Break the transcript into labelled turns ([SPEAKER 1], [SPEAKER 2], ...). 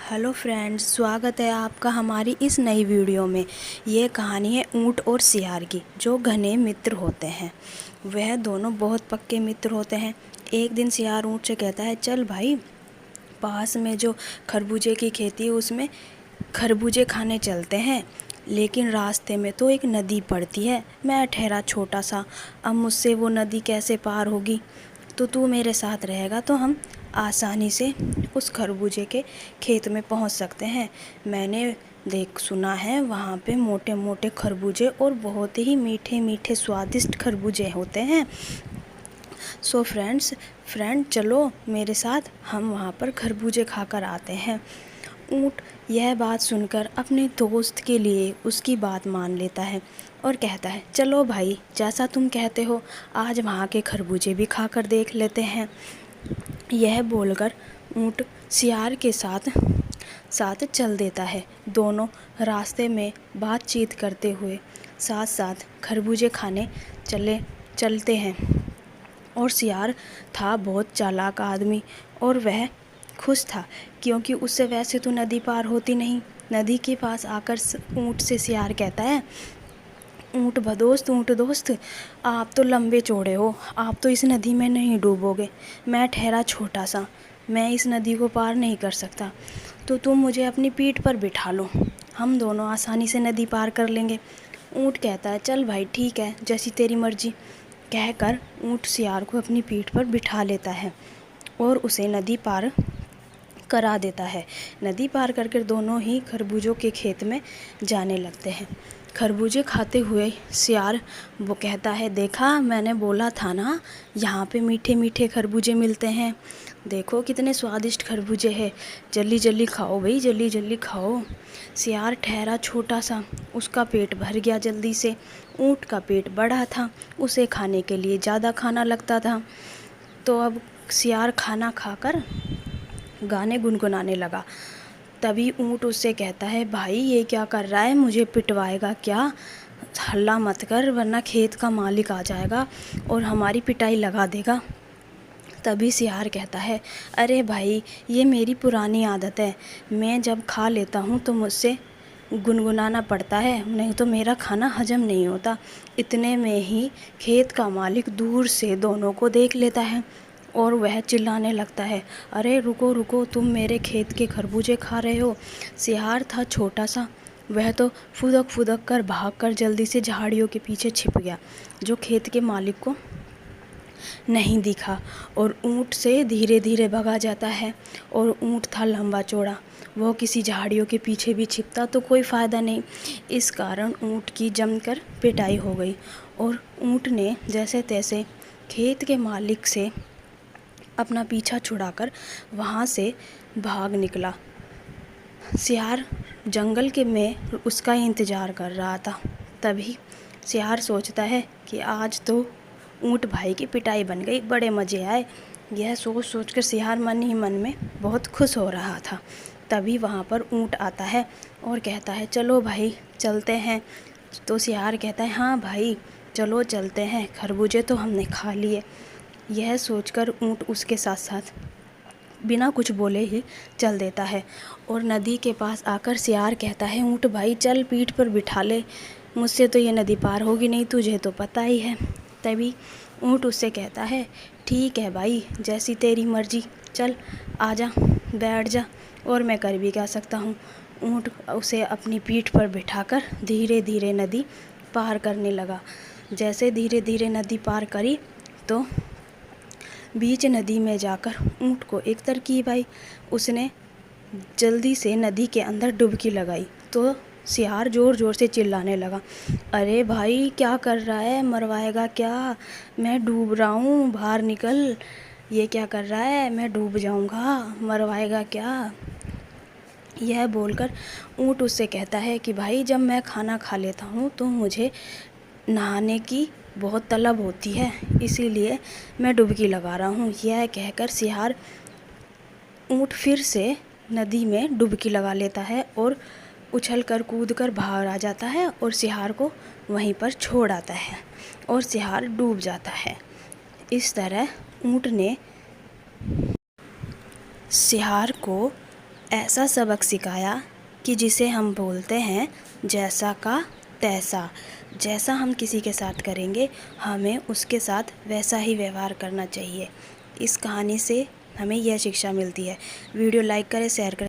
[SPEAKER 1] Hello friends, स्वागत है आपका हमारी इस नई वीडियो में। ये कहानी है ऊंट और सियार की, जो घने मित्र होते हैं। वह दोनों बहुत पक्के मित्र होते हैं। एक दिन सियार ऊंट से कहता है, चल भाई, पास में जो खरबूजे की खेती है उसमें खरबूजे खाने चलते हैं। लेकिन रास्ते में तो एक नदी पड़ती है, मैं ठहरा छोटा सा, अब मुझसे वो नदी कैसे पार होगी। तो तू मेरे साथ रहेगा तो हम आसानी से उस खरबूजे के खेत में पहुंच सकते हैं। मैंने सुना है वहाँ पे मोटे मोटे खरबूजे और बहुत ही मीठे मीठे स्वादिष्ट खरबूजे होते हैं। सो फ्रेंड चलो मेरे साथ, हम वहाँ पर खरबूजे खाकर आते हैं। ऊँट यह बात सुनकर अपने दोस्त के लिए उसकी बात मान लेता है और कहता है, चलो भाई, जैसा तुम कहते हो, आज वहाँ के खरबूजे भी खाकर देख लेते हैं। यह बोलकर ऊँट सियार के साथ साथ चल देता है। दोनों रास्ते में बातचीत करते हुए साथ साथ खरबूजे खाने चलते हैं। और सियार था बहुत चालाक आदमी, और वह खुश था क्योंकि उससे वैसे तो नदी पार होती नहीं। नदी के पास आकर ऊँट से सियार कहता है, ऊँट दोस्त, आप तो लंबे चौड़े हो, आप तो इस नदी में नहीं डूबोगे। मैं ठहरा छोटा सा, मैं इस नदी को पार नहीं कर सकता, तो तुम मुझे अपनी पीठ पर बिठा लो, हम दोनों आसानी से नदी पार कर लेंगे। ऊँट कहता है, चल भाई ठीक है, जैसी तेरी मर्जी। कहकर ऊँट सियार को अपनी पीठ पर बिठा लेता है और उसे नदी पार करा देता है। नदी पार करके दोनों ही खरबूजों के खेत में जाने लगते हैं। खरबूजे खाते हुए सियार वो कहता है, देखा, मैंने बोला था ना, यहाँ पे मीठे मीठे खरबूजे मिलते हैं। देखो कितने स्वादिष्ट खरबूजे हैं, जल्दी जल्दी खाओ भाई, जल्दी जल्दी खाओ। सियार ठहरा छोटा सा, उसका पेट भर गया जल्दी से। ऊँट का पेट बड़ा था, उसे खाने के लिए ज़्यादा खाना लगता था। तो अब सियार खाना खाकर गाने गुनगुनाने लगा। तभी ऊँट उससे कहता है, भाई ये क्या कर रहा है, मुझे पिटवाएगा क्या? हल्ला मत कर, वरना खेत का मालिक आ जाएगा और हमारी पिटाई लगा देगा। तभी सियार कहता है, अरे भाई, ये मेरी पुरानी आदत है, मैं जब खा लेता हूँ तो मुझसे गुनगुनाना पड़ता है, नहीं तो मेरा खाना हजम नहीं होता। इतने में ही खेत का मालिक दूर से दोनों को देख लेता है और वह चिल्लाने लगता है, अरे रुको रुको, तुम मेरे खेत के खरबूजे खा रहे हो। सियार था छोटा सा, वह तो फुदक फुदक कर भागकर जल्दी से झाड़ियों के पीछे छिप गया, जो खेत के मालिक को नहीं दिखा, और ऊँट से धीरे धीरे भगा जाता है। और ऊँट था लंबा चौड़ा, वो किसी झाड़ियों के पीछे भी छिपता तो कोई फ़ायदा नहीं। इस कारण ऊँट की जमकर पिटाई हो गई और ऊँट ने जैसे तैसे खेत के मालिक से अपना पीछा छुड़ाकर वहाँ से भाग निकला। सियार जंगल के में उसका इंतज़ार कर रहा था। तभी सियार सोचता है कि आज तो ऊँट भाई की पिटाई बन गई, बड़े मज़े आए। यह सोच सोचकर सियार मन ही मन में बहुत खुश हो रहा था। तभी वहाँ पर ऊँट आता है और कहता है, चलो भाई चलते हैं। तो सियार कहता है, हाँ भाई चलो चलते हैं, खरबूजे तो हमने खा लिए। यह सोचकर ऊँट उसके साथ साथ बिना कुछ बोले ही चल देता है। और नदी के पास आकर सियार कहता है, ऊँट भाई चल, पीठ पर बिठा ले, मुझसे तो ये नदी पार होगी नहीं, तुझे तो पता ही है। तभी ऊँट उससे कहता है, ठीक है भाई, जैसी तेरी मर्जी, चल आजा, बैठ जा, और मैं कर भी क्या सकता हूँ। ऊँट उसे अपनी पीठ पर बिठाकर धीरे धीरे नदी पार करने लगा। जैसे धीरे धीरे नदी पार करी तो बीच नदी में जाकर ऊँट को एक तरकीब आई। उसने जल्दी से नदी के अंदर डुबकी लगाई तो सियार ज़ोर ज़ोर से चिल्लाने लगा, अरे भाई क्या कर रहा है, मरवाएगा क्या? मैं डूब रहा हूँ, बाहर निकल। ये क्या कर रहा है, मैं डूब जाऊँगा, मरवाएगा क्या? यह बोलकर ऊँट उससे कहता है कि भाई, जब मैं खाना खा लेता हूँ तो मुझे नहाने की बहुत तलब होती है, इसीलिए मैं डुबकी लगा रहा हूँ। यह कहकर सियार ऊँट फिर से नदी में डुबकी लगा लेता है और उछलकर कूदकर बाहर आ जाता है और सियार को वहीं पर छोड़ आता है और सियार डूब जाता है। इस तरह ऊँट ने सियार को ऐसा सबक सिखाया कि जिसे हम बोलते हैं जैसा का तैसा। जैसा हम किसी के साथ करेंगे हमें उसके साथ वैसा ही व्यवहार करना चाहिए। इस कहानी से हमें यह शिक्षा मिलती है। वीडियो लाइक करें, शेयर करें।